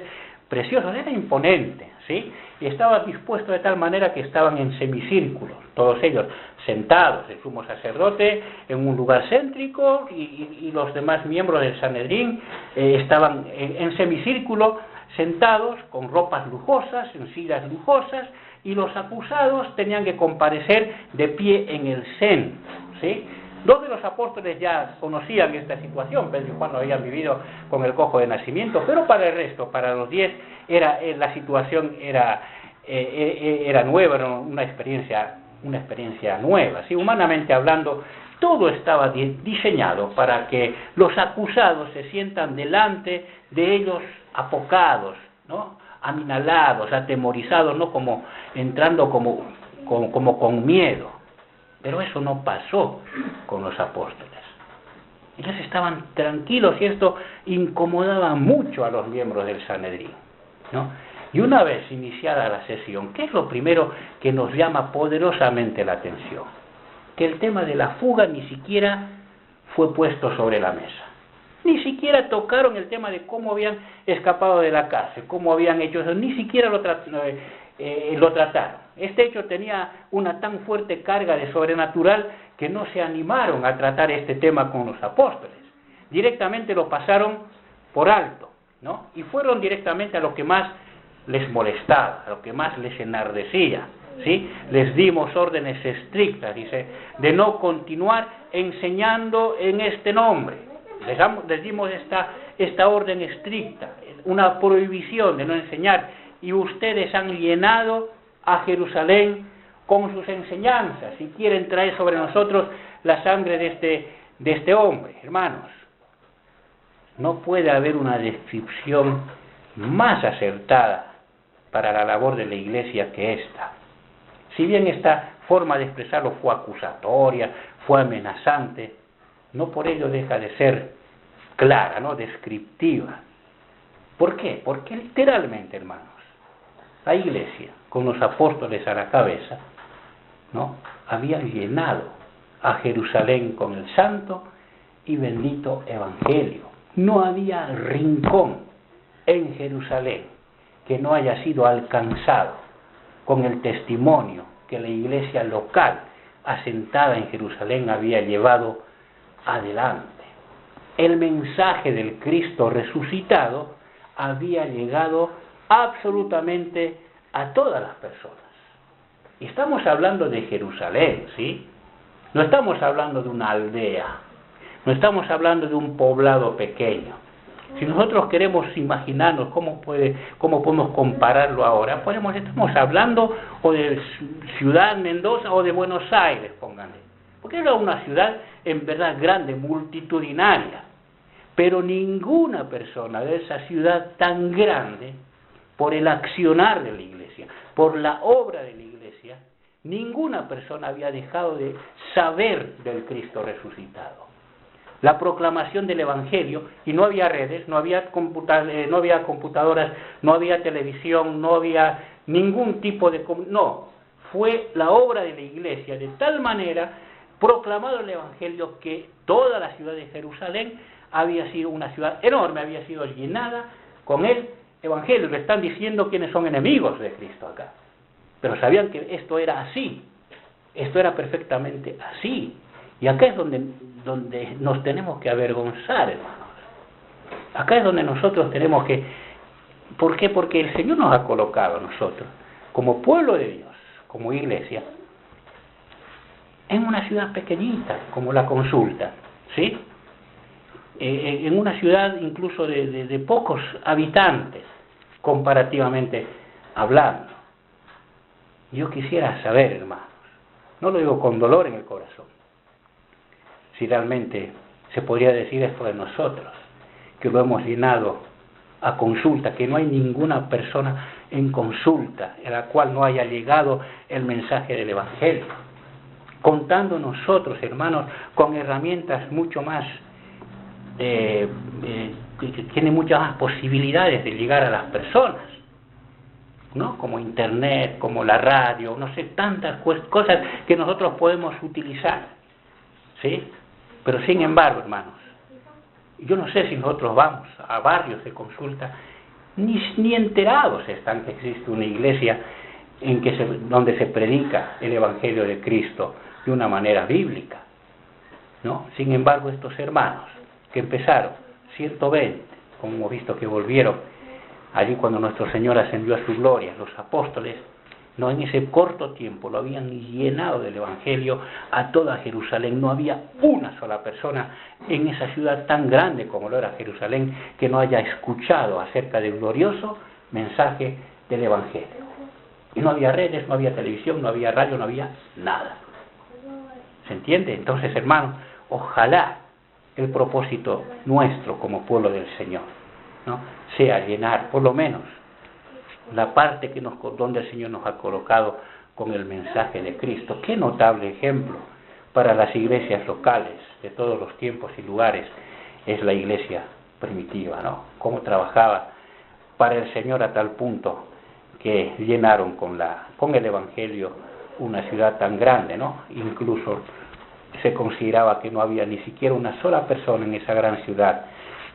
preciosos, era imponente, ¿sí? Y estaba dispuesto de tal manera que estaban en semicírculo, todos ellos sentados, el sumo sacerdote en un lugar céntrico y los demás miembros del Sanedrín estaban en semicírculo, sentados con ropas lujosas, en sillas lujosas, y los acusados tenían que comparecer de pie en el centro, ¿sí? Dos de los apóstoles ya conocían esta situación, Pedro y Juan lo habían vivido con el cojo de nacimiento, pero para el resto, para los 10, la situación era nueva, era una experiencia nueva, ¿sí? Humanamente hablando, todo estaba diseñado para que los acusados se sientan delante de ellos apocados, ¿no? Aminalados, atemorizados, ¿no? Como entrando como con miedo. Pero eso no pasó con los apóstoles. Ellos estaban tranquilos y esto incomodaba mucho a los miembros del Sanedrín, ¿no? Y una vez iniciada la sesión, ¿qué es lo primero que nos llama poderosamente la atención? Que el tema de la fuga ni siquiera fue puesto sobre la mesa. Ni siquiera tocaron el tema de cómo habían escapado de la cárcel, cómo habían hecho eso, ni siquiera lo trataron. Este hecho tenía una tan fuerte carga de sobrenatural que no se animaron a tratar este tema con los apóstoles. Directamente lo pasaron por alto, ¿no? Y fueron directamente a lo que más les molestaba, a lo que más les enardecía, ¿sí? Les dimos órdenes estrictas, dice, de no continuar enseñando en este nombre. Les dimos esta orden estricta, una prohibición de no enseñar, y ustedes han llenado a Jerusalén con sus enseñanzas y quieren traer sobre nosotros la sangre de este hombre. Hermanos, no puede haber una descripción más acertada para la labor de la iglesia que esta. Si bien esta forma de expresarlo fue acusatoria, fue amenazante, no por ello deja de ser clara, ¿no? Descriptiva. ¿Por qué? Porque literalmente, hermanos, la iglesia, con los apóstoles a la cabeza, ¿no? Había llenado a Jerusalén con el santo y bendito evangelio. No había rincón en Jerusalén que no haya sido alcanzado con el testimonio que la iglesia local asentada en Jerusalén había llevado adelante. El mensaje del Cristo resucitado había llegado absolutamente a todas las personas. Y estamos hablando de Jerusalén, ¿sí? No estamos hablando de una aldea, no estamos hablando de un poblado pequeño. Si nosotros queremos imaginarnos cómo podemos compararlo ahora, estamos hablando o de Ciudad Mendoza o de Buenos Aires, pónganle. Porque era una ciudad en verdad grande, multitudinaria. Pero ninguna persona de esa ciudad tan grande, por el accionar de la iglesia, por la obra de la iglesia, ninguna persona había dejado de saber del Cristo resucitado. La proclamación del Evangelio, y no había redes, no había computadoras, no había televisión, no había ningún tipo de... No, fue la obra de la iglesia de tal manera proclamado el Evangelio que toda la ciudad de Jerusalén había sido una ciudad enorme, había sido llenada con el Evangelio. Le están diciendo quienes son enemigos de Cristo acá. Pero sabían que esto era así, esto era perfectamente así. Y acá es donde nos tenemos que avergonzar, hermanos. Acá es donde nosotros tenemos que... ¿Por qué? Porque el Señor nos ha colocado a nosotros, como pueblo de Dios, como iglesia, en una ciudad pequeñita, como la Consulta, ¿sí? En una ciudad incluso de pocos habitantes, comparativamente hablando. Yo quisiera saber, hermanos, no lo digo con dolor en el corazón, si realmente se podría decir esto de nosotros, que lo hemos llenado a Consulta, que no hay ninguna persona en Consulta en la cual no haya llegado el mensaje del Evangelio. contando nosotros, hermanos, con herramientas mucho más, que tienen muchas más posibilidades de llegar a las personas, ¿no? Como internet, como la radio, no sé, tantas cosas que nosotros podemos utilizar, ¿sí? Pero sin embargo, hermanos, yo no sé si nosotros vamos a barrios de consulta, ni enterados están que existe una iglesia donde se predica el Evangelio de Cristo de una manera bíblica, ¿no? Sin embargo, estos hermanos que empezaron, 120, como hemos visto que volvieron allí cuando nuestro Señor ascendió a su gloria, los apóstoles, no, en ese corto tiempo lo habían llenado del Evangelio a toda Jerusalén. No había una sola persona en esa ciudad tan grande como lo era Jerusalén que no haya escuchado acerca del glorioso mensaje del Evangelio. Y no había redes, no había televisión, no había radio, no había nada. ¿Se entiende? Entonces, hermanos, ojalá el propósito nuestro como pueblo del Señor, ¿no?, sea llenar por lo menos la parte donde el Señor nos ha colocado con el mensaje de Cristo. Qué notable ejemplo para las iglesias locales de todos los tiempos y lugares es la iglesia primitiva, ¿no? Cómo trabajaba para el Señor a tal punto que llenaron con el Evangelio una ciudad tan grande, ¿no? Incluso se consideraba que no había ni siquiera una sola persona en esa gran ciudad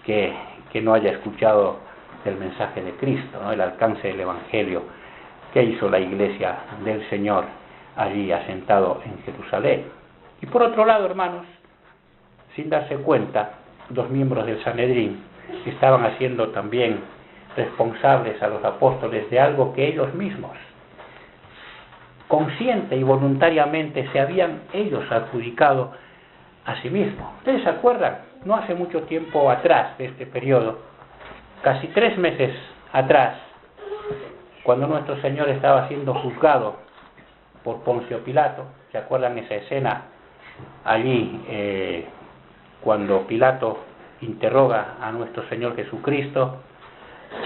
que no haya escuchado el mensaje de Cristo, ¿no?, el alcance del Evangelio que hizo la iglesia del Señor allí asentado en Jerusalén. Y por otro lado, hermanos, sin darse cuenta, dos miembros del Sanedrín estaban haciendo también responsables a los apóstoles de algo que ellos mismos, consciente y voluntariamente, se habían ellos adjudicado a sí mismos. ¿Ustedes se acuerdan? No hace mucho tiempo atrás de este periodo, casi 3 meses atrás, cuando nuestro Señor estaba siendo juzgado por Poncio Pilato, ¿se acuerdan esa escena allí cuando Pilato interroga a nuestro Señor Jesucristo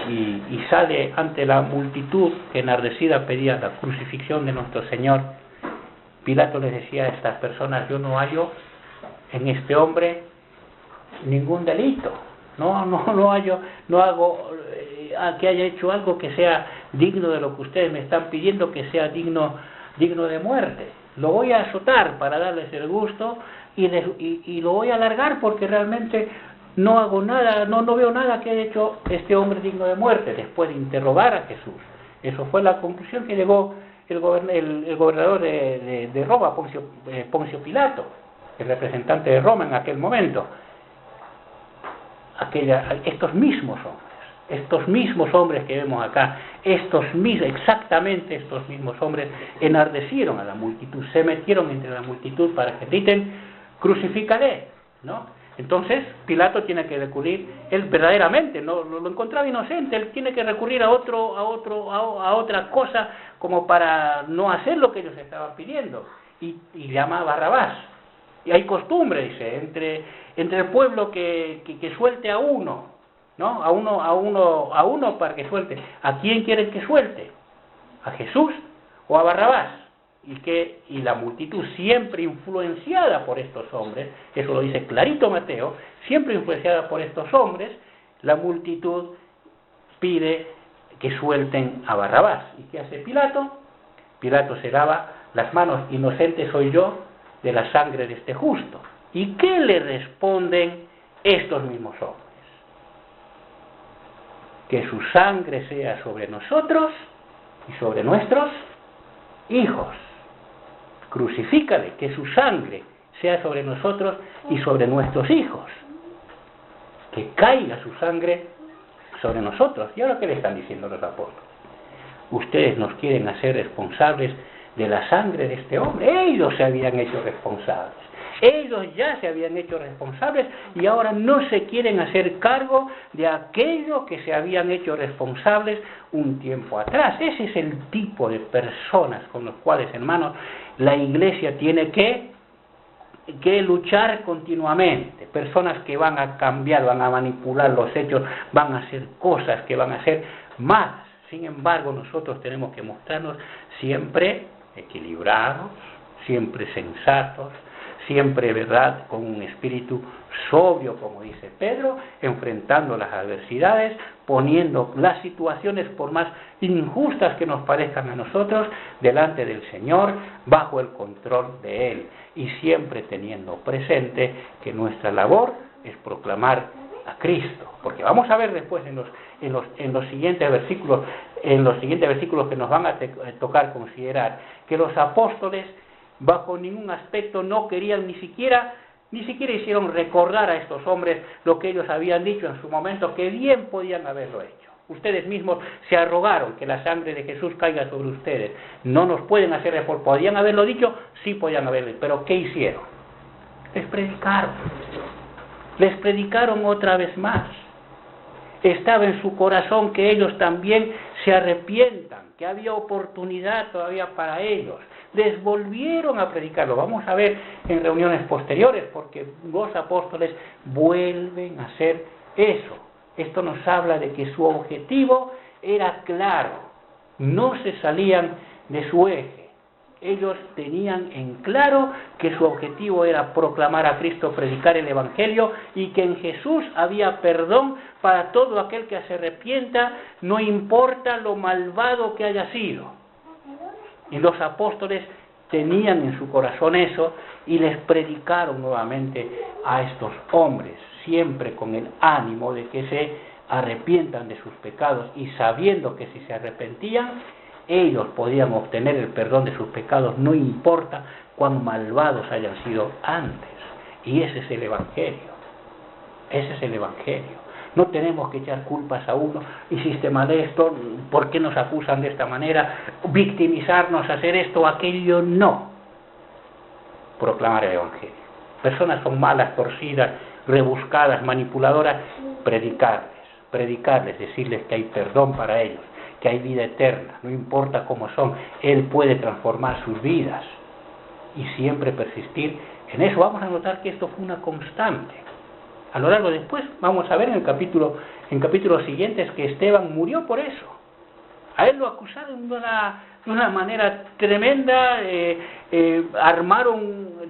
y sale ante la multitud que enardecida pedía la crucifixión de nuestro Señor? Pilato les decía a estas personas: yo no hallo en este hombre ningún delito, no hago que haya hecho algo que sea digno de lo que ustedes me están pidiendo, que sea digno de muerte. Lo voy a azotar para darles el gusto y lo voy a alargar porque realmente no hago nada, no veo nada que haya hecho este hombre digno de muerte, después de interrogar a Jesús. Eso fue la conclusión que llegó el gobernador de Roma, Poncio Pilato, el representante de Roma en aquel momento. Estos mismos hombres que vemos acá, exactamente estos mismos hombres enardecieron a la multitud, se metieron entre la multitud para que griten: crucifícale, ¿no? Entonces Pilato tiene que recurrir, él verdaderamente no lo encontraba inocente, él tiene que recurrir a otra cosa como para no hacer lo que ellos estaban pidiendo, y llama a Barrabás. Y hay costumbre, dice, entre el pueblo que suelte a uno, ¿no? A uno para que suelte. ¿A quién quieren que suelte? ¿A Jesús o a Barrabás? Y la multitud, siempre influenciada por estos hombres, eso lo dice clarito Mateo, siempre influenciada por estos hombres, la multitud pide que suelten a Barrabás. ¿Y qué hace Pilato? Pilato se lava las manos: inocente soy yo de la sangre de este justo. ¿Y qué le responden estos mismos hombres? Que su sangre sea sobre nosotros y sobre nuestros hijos. Crucifícale, que su sangre sea sobre nosotros y sobre nuestros hijos. Que caiga su sangre sobre nosotros. ¿Y ahora qué le están diciendo los apóstoles? Ustedes nos quieren hacer responsables de la sangre de este hombre. Ellos se habían hecho responsables. Ellos ya se habían hecho responsables y ahora no se quieren hacer cargo de aquello que se habían hecho responsables un tiempo atrás. Ese es el tipo de personas con los cuales, hermanos, la iglesia tiene que luchar continuamente. Personas que van a cambiar, van a manipular los hechos, van a hacer cosas que van a ser malas. Sin embargo, nosotros tenemos que mostrarnos siempre equilibrados, siempre sensatos, siempre, ¿verdad?, con un espíritu sobrio, como dice Pedro, enfrentando las adversidades, poniendo las situaciones, por más injustas que nos parezcan a nosotros, delante del Señor, bajo el control de Él, y siempre teniendo presente que nuestra labor es proclamar a Cristo, porque vamos a ver después en los siguientes versículos que nos van a tocar considerar, que los apóstoles bajo ningún aspecto no querían ni siquiera hicieron recordar a estos hombres lo que ellos habían dicho en su momento, que bien podían haberlo hecho. Ustedes mismos se arrogaron que la sangre de Jesús caiga sobre ustedes. No nos pueden hacer reforma. ¿Podían haberlo dicho? Sí podían haberlo. ¿Pero qué hicieron? Les predicaron otra vez más. Estaba en su corazón que ellos también se arrepientan, que había oportunidad todavía para ellos. Les volvieron a predicarlo. Vamos a ver en reuniones posteriores, porque los apóstoles vuelven a hacer eso. Esto nos habla de que su objetivo era claro, no se salían de su eje. Ellos tenían en claro que su objetivo era proclamar a Cristo, predicar el Evangelio, y que en Jesús había perdón para todo aquel que se arrepienta, no importa lo malvado que haya sido. Y los apóstoles tenían en su corazón eso y les predicaron nuevamente a estos hombres, siempre con el ánimo de que se arrepientan de sus pecados, y sabiendo que si se arrepentían, ellos podían obtener el perdón de sus pecados, no importa cuán malvados hayan sido antes. Y ese es el Evangelio. Ese es el Evangelio. No tenemos que echar culpas a uno. Hiciste mal esto, ¿por qué nos acusan de esta manera? Victimizarnos, hacer esto o aquello, no. Proclamar el Evangelio. Personas son malas, torcidas, rebuscadas, manipuladoras, predicarles, decirles que hay perdón para ellos, que hay vida eterna, no importa cómo son, Él puede transformar sus vidas, y siempre persistir en eso. Vamos a notar que esto fue una constante. A lo largo después vamos a ver en capítulos siguientes que Esteban murió por eso. A él lo acusaron de una manera tremenda,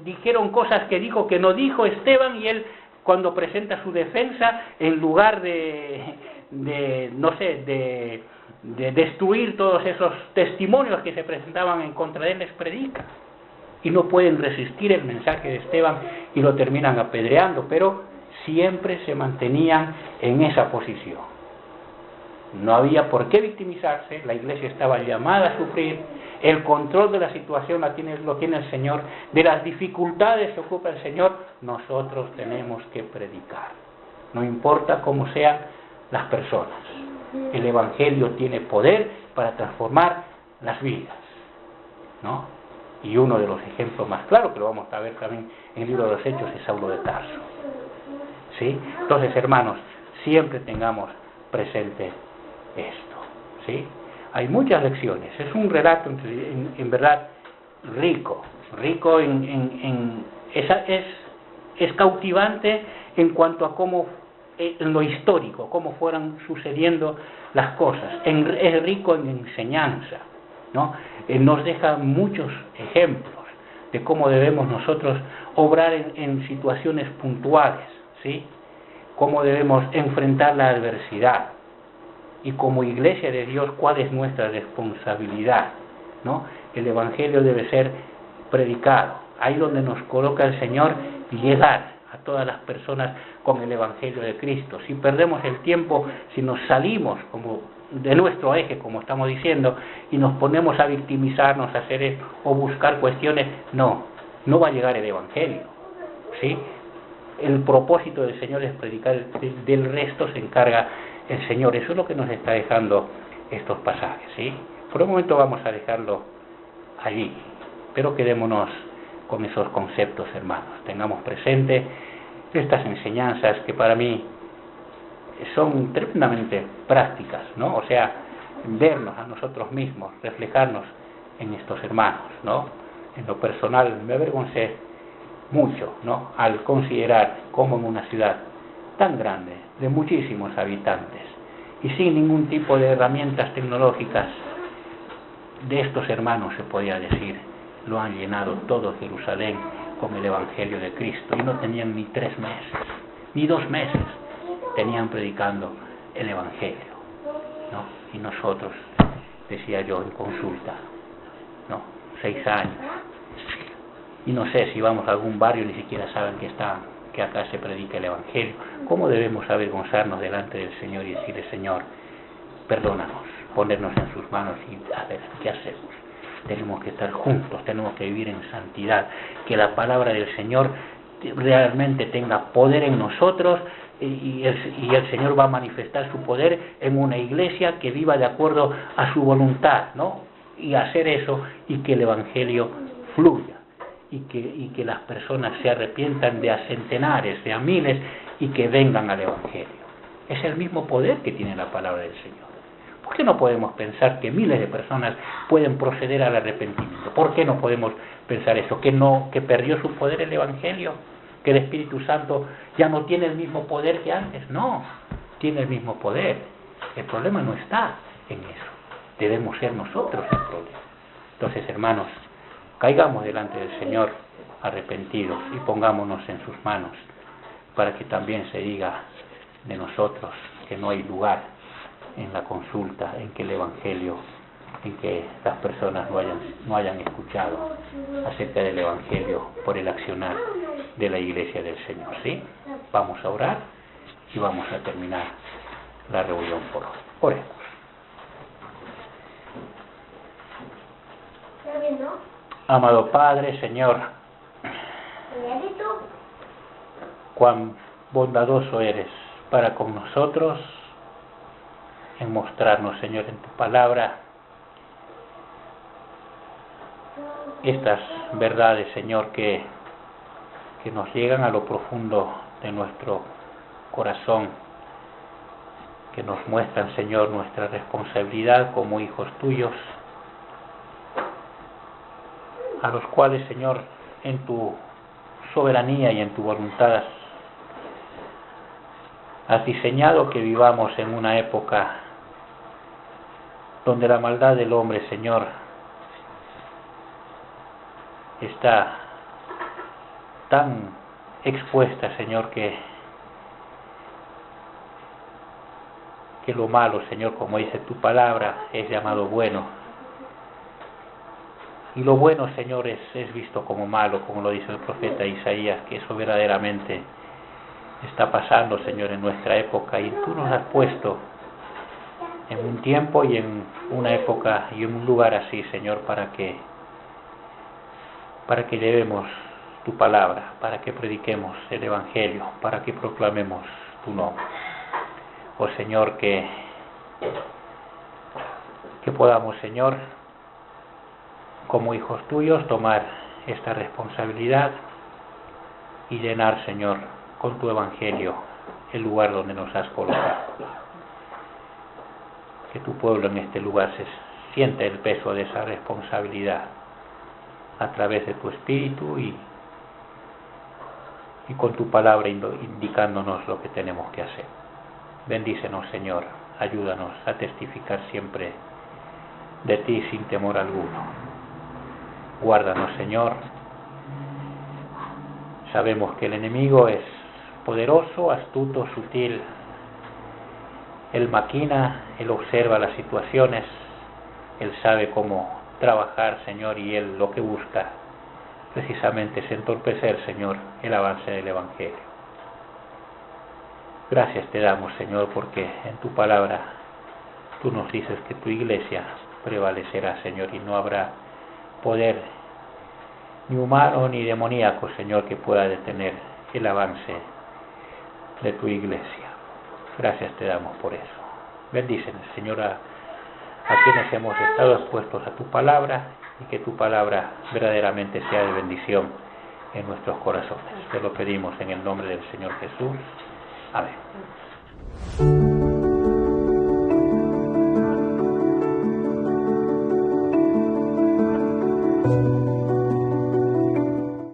dijeron cosas que dijo que no dijo Esteban, y él, cuando presenta su defensa, en lugar de destruir todos esos testimonios que se presentaban en contra de él, les predica. Y no pueden resistir el mensaje de Esteban y lo terminan apedreando, pero siempre se mantenían en esa posición. No había por qué victimizarse, la iglesia estaba llamada a sufrir, el control de la situación lo tiene el Señor, de las dificultades se ocupa el Señor, nosotros tenemos que predicar. No importa cómo sean las personas. El Evangelio tiene poder para transformar las vidas, ¿no? Y uno de los ejemplos más claros, que lo vamos a ver también en el libro de los Hechos, es Saulo de Tarso. ¿Sí? Entonces, hermanos, siempre tengamos presente esto. ¿Sí? Hay muchas lecciones. Es un relato, en verdad, rico es cautivante en cuanto a cómo, en lo histórico, cómo fueron sucediendo las cosas. Es rico en enseñanza, ¿no? Nos deja muchos ejemplos de cómo debemos nosotros obrar en situaciones puntuales, ¿sí? Cómo debemos enfrentar la adversidad, y como iglesia de Dios, cuál es nuestra responsabilidad, ¿no? El Evangelio debe ser predicado. Ahí donde nos coloca el Señor, llegar a todas las personas con el Evangelio de Cristo. Si perdemos el tiempo, si nos salimos como de nuestro eje, como estamos diciendo, y nos ponemos a victimizarnos, a hacer o buscar cuestiones, no va a llegar el Evangelio, ¿sí? El propósito del Señor es predicar, del resto se encarga el Señor. Eso es lo que nos está dejando estos pasajes, ¿sí? Por un momento vamos a dejarlo allí, pero quedémonos con esos conceptos, hermanos. Tengamos presente estas enseñanzas que para mí son tremendamente prácticas, ¿no? O sea, vernos a nosotros mismos, reflejarnos en estos hermanos, ¿no? En lo personal me avergoncé mucho, ¿no? Al considerar cómo en una ciudad tan grande, de muchísimos habitantes, y sin ningún tipo de herramientas tecnológicas, de estos hermanos se podía decir lo han llenado todo Jerusalén con el Evangelio de Cristo, y no tenían ni 3 meses, ni 2 meses, tenían predicando el Evangelio, ¿no? Y nosotros, decía yo en consulta, ¿no? 6 años, y no sé si vamos a algún barrio, ni siquiera saben que acá se predica el Evangelio. ¿Cómo debemos avergonzarnos delante del Señor y decirle: Señor, perdónanos, ponernos en sus manos y a ver qué hacemos? Tenemos que estar juntos, tenemos que vivir en santidad, que la palabra del Señor realmente tenga poder en nosotros, y el Señor va a manifestar su poder en una iglesia que viva de acuerdo a su voluntad, ¿no? Y hacer eso, y que el Evangelio fluya, y que las personas se arrepientan de a centenares, de a miles, y que vengan al Evangelio. Es el mismo poder que tiene la palabra del Señor. ¿Por qué no podemos pensar que miles de personas pueden proceder al arrepentimiento? ¿Por qué no podemos pensar eso? ¿Que perdió su poder el Evangelio? ¿Que el Espíritu Santo ya no tiene el mismo poder que antes? No, tiene el mismo poder. El problema no está en eso. Debemos ser nosotros el problema. Entonces, hermanos, caigamos delante del Señor arrepentidos y pongámonos en sus manos, para que también se diga de nosotros que no hay lugar en la consulta, en que el Evangelio, en que las personas no hayan escuchado acerca del Evangelio por el accionar de la Iglesia del Señor. ¿Sí? Vamos a orar y vamos a terminar la reunión por hoy. Oremos. Amado Padre, Señor, cuán bondadoso eres para con nosotros, en mostrarnos, Señor, en tu palabra estas verdades, Señor, que nos llegan a lo profundo de nuestro corazón, que nos muestran, Señor, nuestra responsabilidad como hijos tuyos, a los cuales, Señor, en tu soberanía y en tu voluntad has diseñado que vivamos en una época donde la maldad del hombre, Señor, está tan expuesta, Señor, que lo malo, Señor, como dice tu palabra, es llamado bueno, y lo bueno, Señor, es visto como malo, como lo dice el profeta Isaías, que eso verdaderamente está pasando, Señor, en nuestra época, y tú nos has puesto en un tiempo y en una época y en un lugar así, Señor, para que llevemos tu palabra, para que prediquemos el Evangelio, para que proclamemos tu nombre. Oh Señor, que podamos, Señor, como hijos tuyos, tomar esta responsabilidad y llenar, Señor, con tu Evangelio el lugar donde nos has colocado. Que tu pueblo en este lugar se sienta el peso de esa responsabilidad a través de tu Espíritu y con tu palabra indicándonos lo que tenemos que hacer. Bendícenos, Señor, ayúdanos a testificar siempre de ti sin temor alguno. Guárdanos, Señor. Sabemos que el enemigo es poderoso, astuto, sutil. Él maquina, Él observa las situaciones, Él sabe cómo trabajar, Señor, y Él lo que busca precisamente es entorpecer, Señor, el avance del Evangelio. Gracias te damos, Señor, porque en tu palabra tú nos dices que tu iglesia prevalecerá, Señor, y no habrá poder ni humano ni demoníaco, Señor, que pueda detener el avance de tu iglesia. Gracias te damos por eso. Bendícenos, Señor, a quienes hemos estado expuestos a tu palabra, y que tu palabra verdaderamente sea de bendición en nuestros corazones. Te lo pedimos en el nombre del Señor Jesús. Amén.